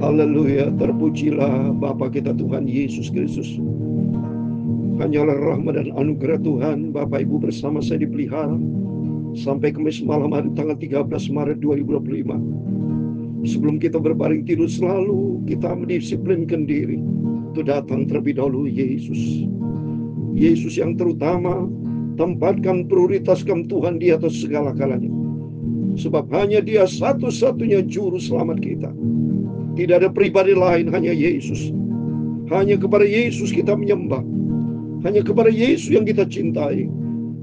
Haleluya, terpujilah Bapa kita Tuhan Yesus Kristus. Hanyalah rahmat dan anugerah Tuhan, Bapak Ibu bersama saya dipelihara sampai Kamis malam hari tanggal 13 Maret 2025. Sebelum kita berbaring tidur selalu kita mendisiplinkan diri untuk datang terlebih dahulu Yesus. Yesus yang terutama, tempatkan prioritaskan Tuhan di atas segala-galanya. Sebab hanya Dia satu-satunya juru selamat kita. Tidak ada pribadi lain, hanya Yesus. Hanya kepada Yesus kita menyembah. Hanya kepada Yesus yang kita cintai.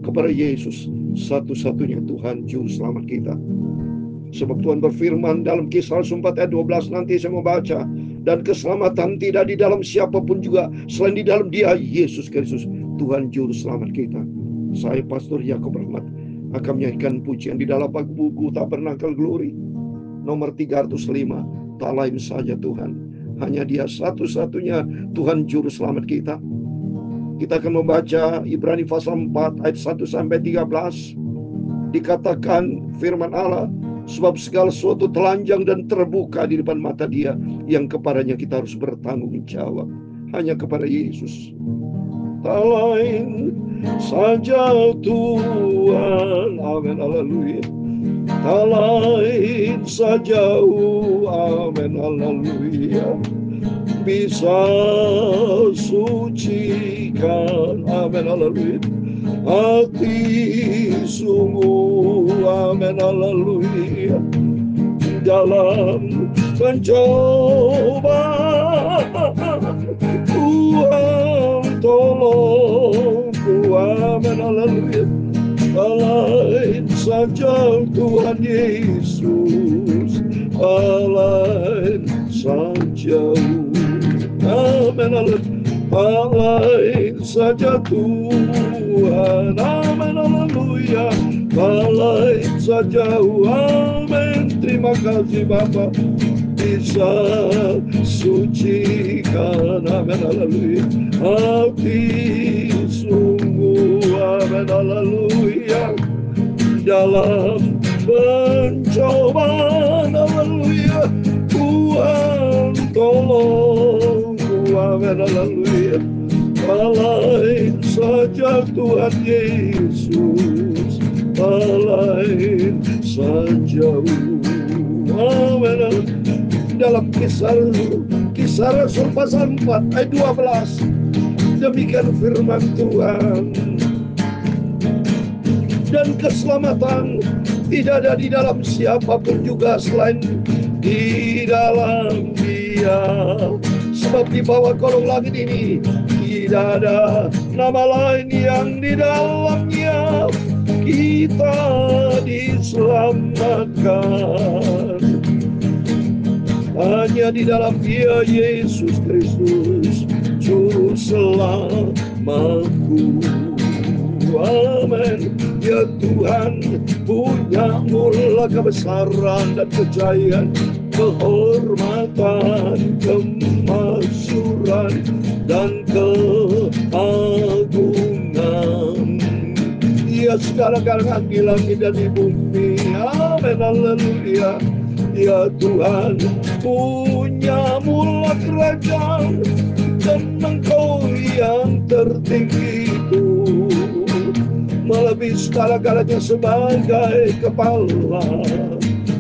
Kepada Yesus satu-satunya Tuhan juru selamat kita. Sebab Tuhan berfirman dalam Kisah 4 ayat 12, nanti saya mau baca. Dan keselamatan tidak di dalam siapapun juga selain di dalam Dia, Yesus Kristus, Tuhan juru selamat kita. Saya Pastor Yakob Rahmat akan menyanyikan pujian di dalam buku Tabernakel Glory nomor 305. Tak lain saja Tuhan, hanya Dia satu-satunya Tuhan juru selamat kita. Kita akan membaca Ibrani pasal 4 ayat 1 sampai 13. Dikatakan firman Allah, sebab segala sesuatu telanjang dan terbuka di depan mata Dia, yang kepadanya kita harus bertanggung jawab. Hanya kepada Yesus. Tak lain saja Tuhan. Amin, haleluya. Tak lain saja, amin, haleluya, bisa sucikan, amin, haleluya, hati sungguh, amin, haleluya, dalam pencobaan. Tuhan tolongku, amin, haleluya. Tak lain saja Tuhan Yesus, tak lain saja, amin, haleluya. Tak lain saja Tuhan, amin, haleluya. Tak lain saja, amin. Terima kasih Bapa, bisa sucikan, amin, haleluya, hati sungguh, amin, haleluya, dalam pencobaan, haleluya. Tuhan tolongku, amin, haleluya. Tak lain saja Tuhan Yesus, tak lain saja, amin. Dalam kisah Rasul pasal 4 ayat 12, demikian firman Tuhan. Dan keselamatan tidak ada di dalam siapapun juga selain di dalam Dia. Sebab di bawah kolong langit ini tidak ada nama lain yang di dalamnya kita diselamatkan. Hanya di dalam Dia, Yesus Kristus, juru selamatku. Amin. Ya Tuhan, punya mula kebesaran dan kejayaan, kehormatan, kemasyuran, dan keagungan. Ya segala-galanya di langit dan di bumi. Amin, haleluya. Ya Tuhan, punya mula kerajaan, dan Engkau yang tertinggi itu melebihi segala-galanya sebagai kepala.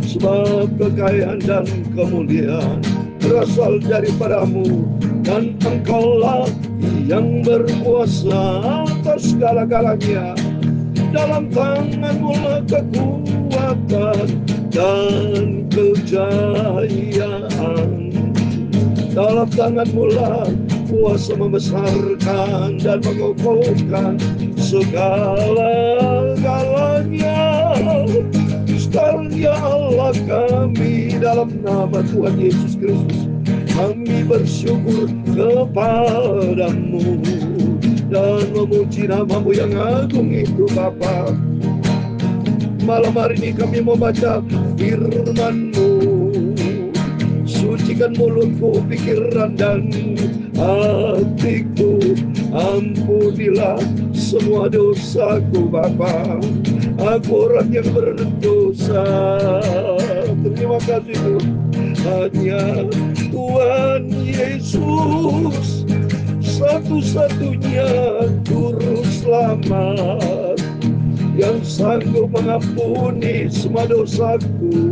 Sebab kekayaan dan kemuliaan berasal daripadamu, dan Engkaulah yang berkuasa atas segala-galanya. Dalam tanganmu lah kekuatan dan kejayaan. Dalam tanganmu lah kuasa membesarkan dan mengokohkan segala-galanya. Sekarang ya Allah kami, dalam nama Tuhan Yesus Kristus, kami bersyukur kepadamu dan memuji nama-Mu yang agung itu Bapa. Malam hari ini kami membaca firman-Mu. Sucikan mulutku, pikiran dan hatiku. Ampunilah semua dosaku Bapa. Aku orang yang berdosa. Terima kasih Tuhan. Hanya Tuhan Yesus satu-satunya juru selamat yang sanggup mengampuni semua dosaku,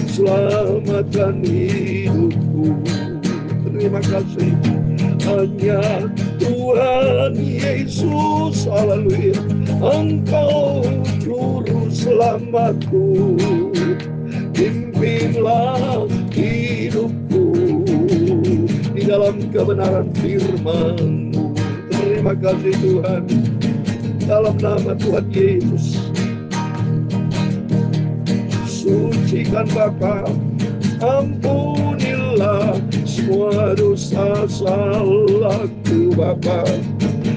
selamatkan hidupku. Terima kasih. Hanya Tuhan Yesus, haleluya, Engkau juru selamatku. Pimpinlah hidupku di dalam kebenaran firman-Mu. Terima kasih Tuhan. Dalam nama Tuhan Yesus, sucikan Bapa, ampunilah semua dosa salahku Bapa.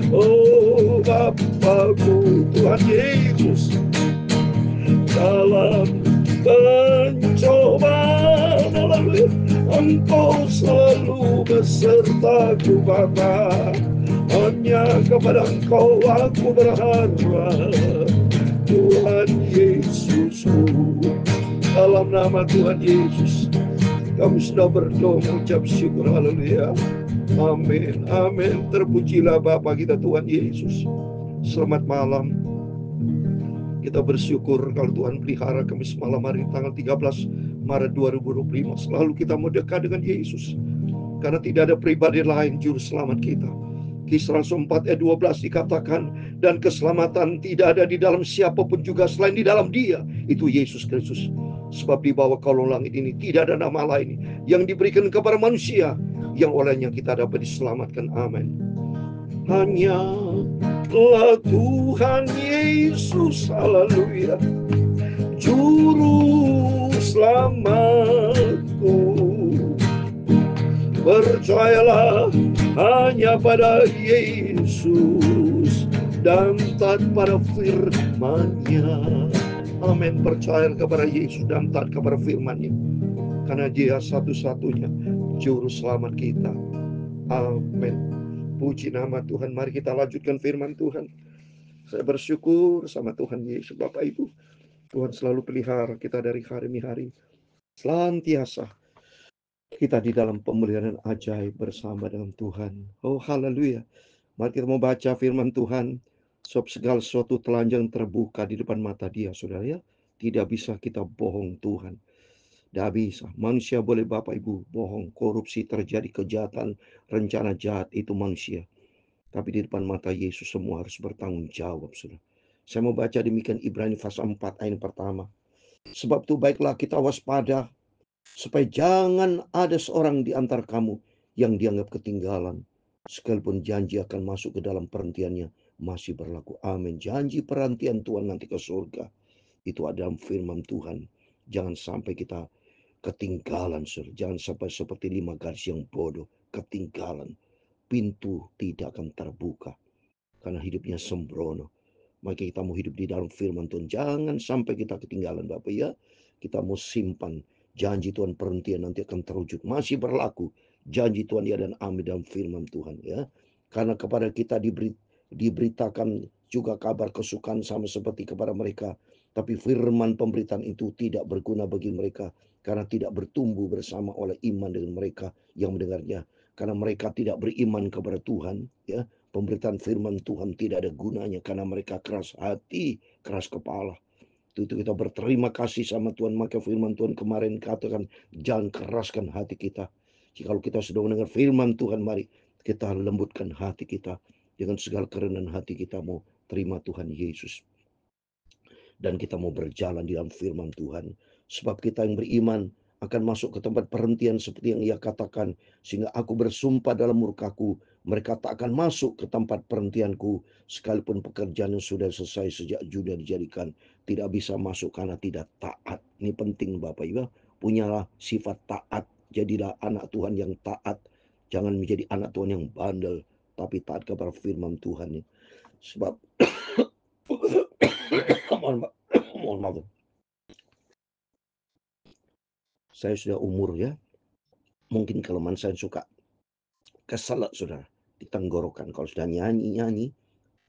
Oh Bapakku Tuhan Yesus, dalam pencobaan Engkau selalu besertaku Bapa. Hanya kepada Engkau aku berharap, Tuhan Yesusku. Dalam nama Tuhan Yesus, kami sudah berdoa mengucap syukur, haleluya. Amin, amin. Terpujilah Bapa kita Tuhan Yesus. Selamat malam. Kita bersyukur kalau Tuhan pelihara kami semalam hari tanggal 13 Maret 2025. Selalu kita mau dekat dengan Yesus, karena tidak ada pribadi lain juru selamat kita. Kisah Rasul 4 ayat 12 dikatakan, dan keselamatan tidak ada di dalam siapapun juga selain di dalam Dia, itu Yesus Kristus. Sebab di bawah kolong langit ini tidak ada nama lain yang diberikan kepada manusia yang olehnya kita dapat diselamatkan. Amin. Hanya Tuhan Yesus, haleluya, juru selamatku. Percayalah hanya pada Yesus dan taat pada firman-Nya. Amin. Percaya kepada Yesus dan taat kepada firman-Nya, karena Dia satu-satunya juru selamat kita. Amin. Puji nama Tuhan. Mari kita lanjutkan firman Tuhan. Saya bersyukur sama Tuhan Yesus. Bapak Ibu, Tuhan selalu pelihara kita dari hari demi hari. Selantiasa kita di dalam pemeliharaan ajaib bersama dengan Tuhan. Oh haleluya. Mari kita mau baca firman Tuhan. Sebab segala sesuatu telanjang terbuka di depan mata Dia, saudara ya. Tidak bisa kita bohong Tuhan. Tidak bisa. Manusia boleh Bapak Ibu bohong, korupsi terjadi, kejahatan, rencana jahat, itu manusia. Tapi di depan mata Yesus semua harus bertanggung jawab, saudara. Saya mau baca demikian Ibrani pasal 4 ayat pertama. Sebab itu baiklah kita waspada, supaya jangan ada seorang di antara kamu yang dianggap ketinggalan, sekalipun janji akan masuk ke dalam perhentiannya masih berlaku. Amin. Janji perhentian Tuhan nanti ke surga, itu ada dalam firman Tuhan. Jangan sampai kita ketinggalan, saudara. Jangan sampai seperti 5 garis yang bodoh, ketinggalan. Pintu tidak akan terbuka karena hidupnya sembrono. Maka kita mau hidup di dalam firman Tuhan. Jangan sampai kita ketinggalan Bapak ya. Kita mau simpan janji Tuhan, perhentian nanti akan terwujud. Masih berlaku janji Tuhan ya dan amin dalam firman Tuhan ya. Karena kepada kita diberitakan juga kabar kesukaan sama seperti kepada mereka. Tapi firman pemberitaan itu tidak berguna bagi mereka, karena tidak bertumbuh bersama oleh iman dengan mereka yang mendengarnya. Karena mereka tidak beriman kepada Tuhan ya. Pemberitaan firman Tuhan tidak ada gunanya karena mereka keras hati, keras kepala. Itu kita berterima kasih sama Tuhan. Maka firman Tuhan kemarin katakan, jangan keraskan hati kita. Jika kita sudah mendengar firman Tuhan, mari kita lembutkan hati kita. Dengan segala kerendahan hati kita mau terima Tuhan Yesus. Dan kita mau berjalan di dalam firman Tuhan. Sebab kita yang beriman akan masuk ke tempat perhentian seperti yang Ia katakan. Sehingga aku bersumpah dalam murkaku, mereka tak akan masuk ke tempat perhentianku, sekalipun pekerjaan yang sudah selesai sejak Juda dijadikan. Tidak bisa masuk karena tidak taat. Ini penting Bapak Ibu. Punyalah sifat taat. Jadilah anak Tuhan yang taat. Jangan menjadi anak Tuhan yang bandel, tapi taat kepada firman Tuhan. Sebab mohon maaf, saya sudah umur ya. Mungkin kelemahan saya suka keselak saudara di tenggorokan. Kalau sudah nyanyi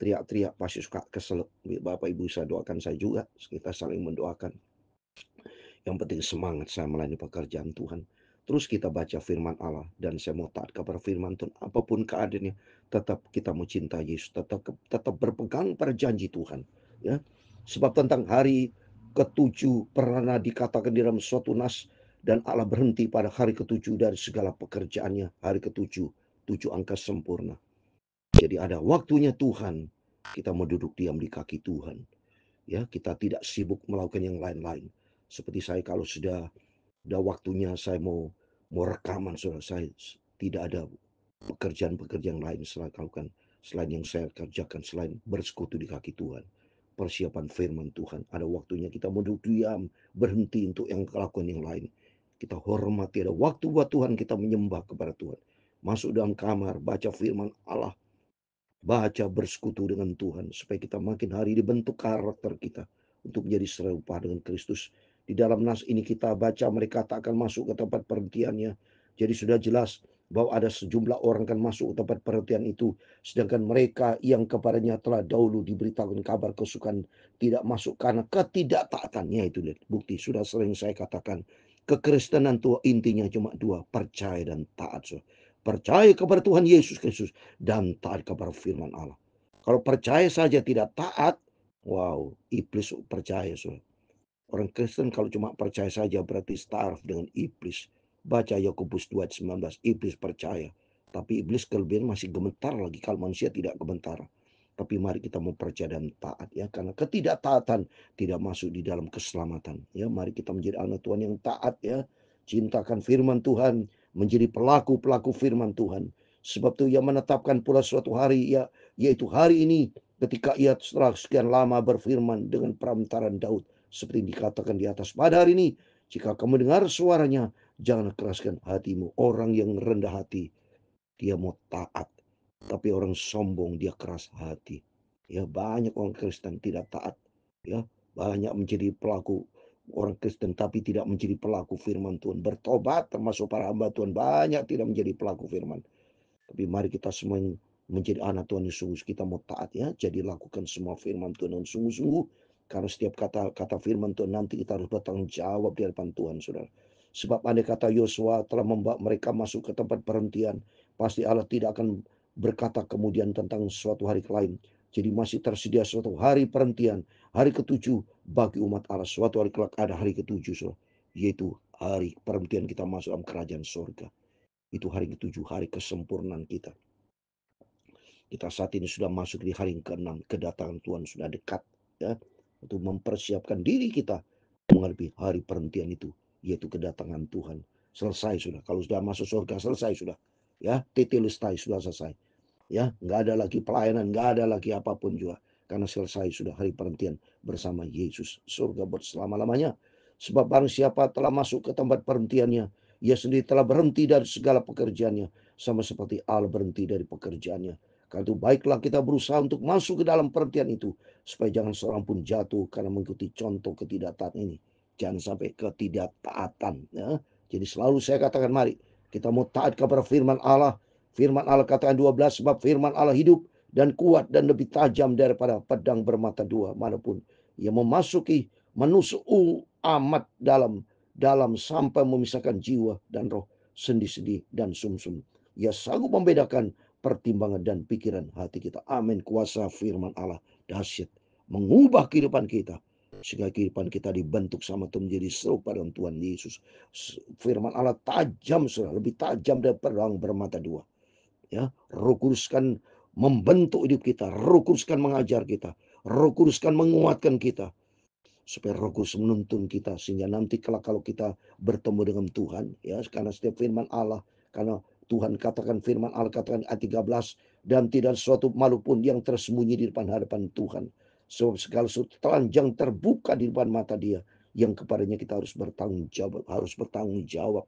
teriak-teriak pasti suka kesel. Bapak Ibu saya doakan saya juga, kita saling mendoakan. Yang penting semangat saya melayani pekerjaan Tuhan. Terus kita baca firman Allah dan saya mau taat kepada firman Tuhan. Apapun keadaannya, tetap kita mau cinta Yesus, tetap berpegang pada janji Tuhan. Ya, sebab tentang hari ketujuh pernah dikatakan di dalam suatu nas, dan Allah berhenti pada hari ketujuh dari segala pekerjaannya. Hari ketujuh, 7 angka sempurna. Jadi ada waktunya Tuhan. Kita mau duduk diam di kaki Tuhan. Ya, kita tidak sibuk melakukan yang lain-lain. Seperti saya kalau sudah waktunya saya mau rekaman, saudara, saya tidak ada pekerjaan-pekerjaan lain selain yang saya kerjakan, selain bersekutu di kaki Tuhan. Persiapan firman Tuhan. Ada waktunya kita mau duduk diam, berhenti untuk yang lakukan yang lain. Kita hormati, ada waktu buat Tuhan, kita menyembah kepada Tuhan. Masuk dalam kamar, baca firman Allah, baca, bersekutu dengan Tuhan, supaya kita makin hari dibentuk karakter kita untuk menjadi serupa dengan Kristus. Di dalam nas ini kita baca mereka tak akan masuk ke tempat perhentiannya. Jadi sudah jelas bahwa ada sejumlah orang akan masuk ke tempat perhentian itu, sedangkan mereka yang kepadanya telah dahulu diberitakan kabar kesukaan tidak masuk karena ketidaktaatannya. Itu bukti, sudah sering saya katakan, kekristenan itu intinya cuma dua, percaya dan taat. So, percaya kepada Tuhan Yesus Kristus dan taat kepada firman Allah. Kalau percaya saja tidak taat, wow, iblis percaya. So. Orang Kristen kalau cuma percaya saja berarti starve dengan iblis. Baca Yakobus 2:19, iblis percaya. Tapi iblis kelebihan masih gemetar lagi kalau manusia tidak gemetar. Tapi mari kita mau percaya dan taat, ya, karena ketidaktaatan tidak masuk di dalam keselamatan. Ya, mari kita menjadi anak Tuhan yang taat, ya. Cintakan firman Tuhan, menjadi pelaku-pelaku firman Tuhan. Sebab itu ia menetapkan pula suatu hari, ya, yaitu hari ini, ketika ia setelah sekian lama berfirman dengan perantaran Daud, seperti dikatakan di atas. Pada hari ini, jika kamu dengar suaranya, jangan keraskan hatimu. Orang yang rendah hati, dia mau taat. Tapi orang sombong, dia keras hati. Ya, banyak orang Kristen tidak taat. Ya, banyak menjadi pelaku orang Kristen tapi tidak menjadi pelaku firman Tuhan. Bertobat termasuk para hamba Tuhan, banyak tidak menjadi pelaku firman. Tapi mari kita semua yang menjadi anak Tuhan yang sungguh, kita mau taat, ya. Jadi lakukan semua firman Tuhan dengan sungguh-sungguh. Karena setiap kata firman Tuhan nanti kita harus bertanggung jawab di hadapan Tuhan, saudara. Sebab andai kata Yosua telah membawa mereka masuk ke tempat perhentian, pasti Allah tidak akan berkata kemudian tentang suatu hari lain. Jadi masih tersedia suatu hari perhentian, hari ketujuh bagi umat Allah. Suatu hari kelak ada hari ketujuh, saudara. Yaitu hari perhentian kita masuk dalam kerajaan surga. Itu hari ketujuh, hari kesempurnaan kita. Kita saat ini sudah masuk di hari ke-6, kedatangan Tuhan sudah dekat, ya, untuk mempersiapkan diri kita menghadapi hari perhentian itu, yaitu kedatangan Tuhan. Selesai sudah, kalau sudah masuk surga selesai sudah, ya, tetelestai sudah selesai, ya, nggak ada lagi pelayanan, nggak ada lagi apapun juga, karena selesai sudah hari perhentian bersama Yesus, surga berselama-lamanya. Sebab barang siapa telah masuk ke tempat perhentiannya, ia sendiri telah berhenti dari segala pekerjaannya, sama seperti Allah berhenti dari pekerjaannya. Karena itu baiklah kita berusaha untuk masuk ke dalam perhentian itu, supaya jangan seorang pun jatuh karena mengikuti contoh ketidaktaatan ini. Jangan sampai ketidaktaatan, ya. Jadi selalu saya katakan, mari kita mau taat kepada firman Allah. Firman Allah katakan 12, sebab firman Allah hidup dan kuat dan lebih tajam daripada pedang bermata dua, manapun ia memasuki, menusuk amat dalam sampai memisahkan jiwa dan roh, sendi-sendi dan sumsum. Ia sanggup membedakan pertimbangan dan pikiran hati kita. Amin. Kuasa firman Allah dahsyat, mengubah kehidupan kita, sehingga kehidupan kita dibentuk sama Tuhan menjadi serupa dengan Tuhan Yesus. Firman Allah tajam, lebih tajam dari pedang bermata dua. Ya, Roh Kudus kan membentuk hidup kita, Roh Kudus kan mengajar kita, Roh Kudus kan menguatkan kita, supaya Roh Kudus menuntun kita, sehingga nanti kalau kita bertemu dengan Tuhan, ya, karena setiap firman Allah, karena Tuhan katakan, firman Allah katakan ayat 13, dan tidak sesuatu makhluk pun yang tersembunyi di depan hadapan Tuhan, sebab segala sesuatu telanjang terbuka di depan mata Dia, yang kepadanya kita harus bertanggung jawab.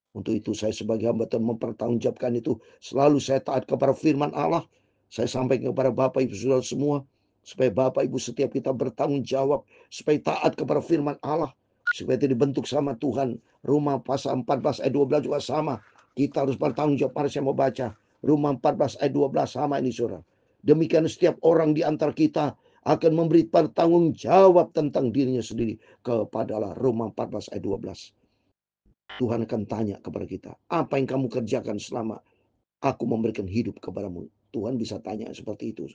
Untuk itu saya sebagai hamba Tuhan mempertanggungjawabkan itu. Selalu saya taat kepada firman Allah. Saya sampaikan kepada Bapak Ibu Saudara semua, supaya Bapak Ibu setiap kita bertanggung jawab, supaya taat kepada firman Allah, supaya itu dibentuk sama Tuhan. Roma pasal 14 ayat 12 juga sama. Kita harus bertanggung jawab. Mari saya mau baca Roma 14 ayat 12 sama ini, saudara. Demikian setiap orang di antara kita akan memberi tanggung jawab tentang dirinya sendiri kepada Allah. Roma 14 ayat 12. Tuhan akan tanya kepada kita, apa yang kamu kerjakan selama aku memberikan hidup kepadamu? Tuhan bisa tanya seperti itu.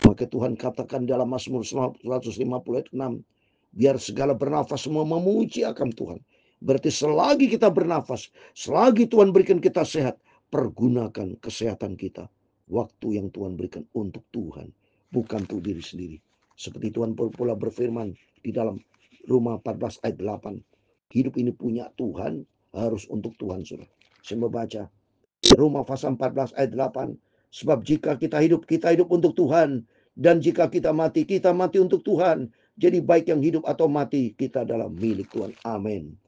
Maka Tuhan katakan dalam Mazmur 150 ayat 6, biar segala bernafas semua memuji akan Tuhan. Berarti selagi kita bernafas, selagi Tuhan berikan kita sehat, pergunakan kesehatan kita. Waktu yang Tuhan berikan untuk Tuhan, bukan untuk diri sendiri. Seperti Tuhan pula berfirman di dalam Roma 14 ayat 8. Hidup ini punya Tuhan, harus untuk Tuhan. Saya membaca Roma pasal 14 ayat 8. Sebab jika kita hidup untuk Tuhan. Dan jika kita mati untuk Tuhan. Jadi baik yang hidup atau mati, kita adalah milik Tuhan. Amin.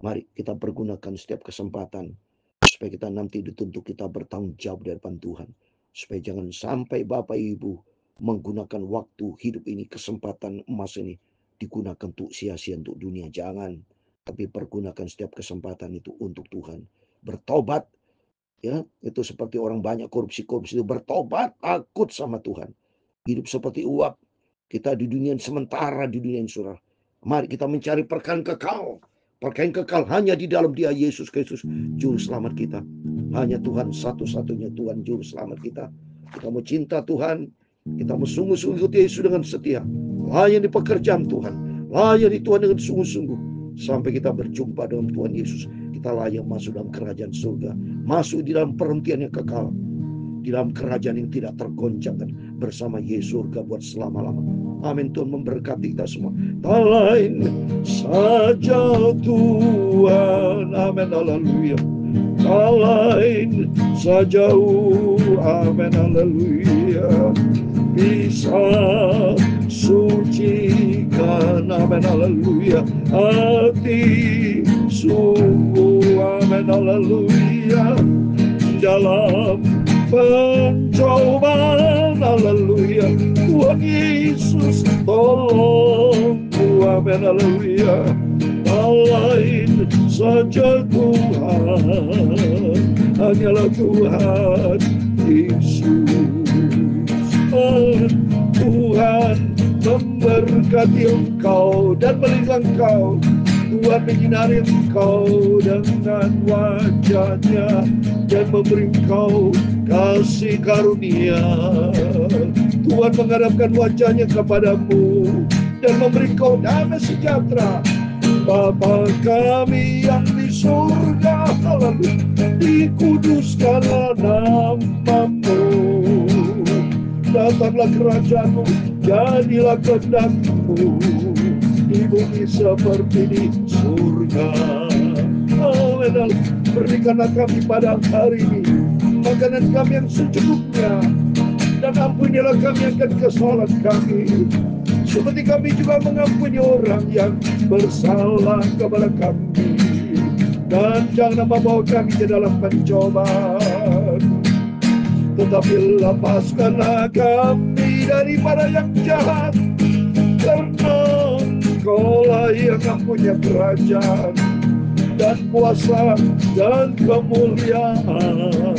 Mari kita pergunakan setiap kesempatan. Supaya kita nanti dituntut kita bertanggung jawab di hadapan Tuhan. Supaya jangan sampai Bapak Ibu menggunakan waktu hidup ini, kesempatan emas ini, digunakan untuk sia-sia untuk dunia. Jangan. Tapi pergunakan setiap kesempatan itu untuk Tuhan. Bertobat. Ya, itu seperti orang banyak korupsi itu bertobat, takut sama Tuhan. Hidup seperti uap. Kita di dunia sementara, di dunia yang surah. Mari kita mencari perkara kekal. Perkara kekal hanya di dalam Dia, Yesus Kristus, juru selamat kita. Hanya Tuhan satu-satunya Tuhan juru selamat kita. Kita mau cinta Tuhan, kita mau sungguh-sungguh ikuti Yesus dengan setia. Layani pekerjaan Tuhan, layani Tuhan dengan sungguh-sungguh sampai kita berjumpa dengan Tuhan Yesus. Kita layak masuk dalam kerajaan surga, masuk di dalam perhentian yang kekal, di dalam kerajaan yang tidak tergoncangkan bersama Yesus surga buat selama-lama. Amin. Tuhan memberkati kita semua. Tak lain saja Tuhan. Amin. Haleluya. Tak lain saja. Amin. Haleluya. Bisa sucikan. Amin. Haleluya. Hati sungguh. Amin. Haleluya. Dalam pencobaan, haleluya, Tuhan Yesus tolongku, amin, haleluya. Lain saja Tuhan, hanyalah Tuhan Yesus. Tuhan memberkati engkau dan melindungi engkau. Tuhan menyinari engkau dengan wajah-Nya dan memberi engkau kasih karunia. Tuhan menghadapkan wajah-Nya kepadamu dan memberi engkau damai sejahtera. Bapa kami yang di surga, dikuduskanlah nama-Mu. Datanglah kerajaan-Mu, jadilah kehendak-Mu di bumi seperti di surga. Amin. Berikanlah kami pada hari ini makanan kami yang secukupnya, dan ampunilah kami akan kesalahan kami, seperti kami juga mengampuni orang yang bersalah kepada kami. Dan jangan membawa kami ke dalam pencobaan, tetapi lepaskanlah kami daripada yang jahat, karena Engkaulah yang punya kerajaan dan kuasa dan kemuliaan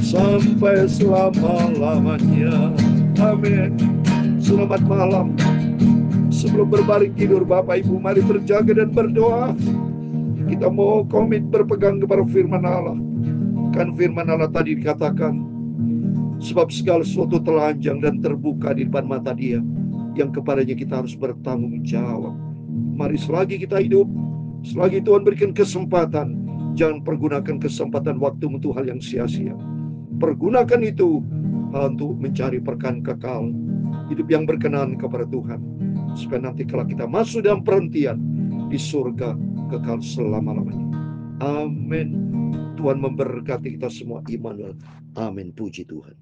sampai selama-lamanya. Amin. Selamat malam. Sebelum berbaring tidur, Bapak Ibu, mari berjaga dan berdoa. Kita mau komit berpegang kepada firman Allah. Kan firman Allah tadi dikatakan, sebab segala sesuatu telanjang dan terbuka di depan mata Dia, yang kepadanya kita harus bertanggung jawab. Mari selagi kita hidup, selagi Tuhan berikan kesempatan, jangan pergunakan kesempatan waktu untuk hal yang sia-sia. Pergunakan itu untuk mencari perkara kekal, hidup yang berkenan kepada Tuhan, supaya nanti kalau kita masuk dalam perhentian di surga kekal selama-lamanya. Amin. Tuhan memberkati kita semua. Immanuel. Amin. Puji Tuhan.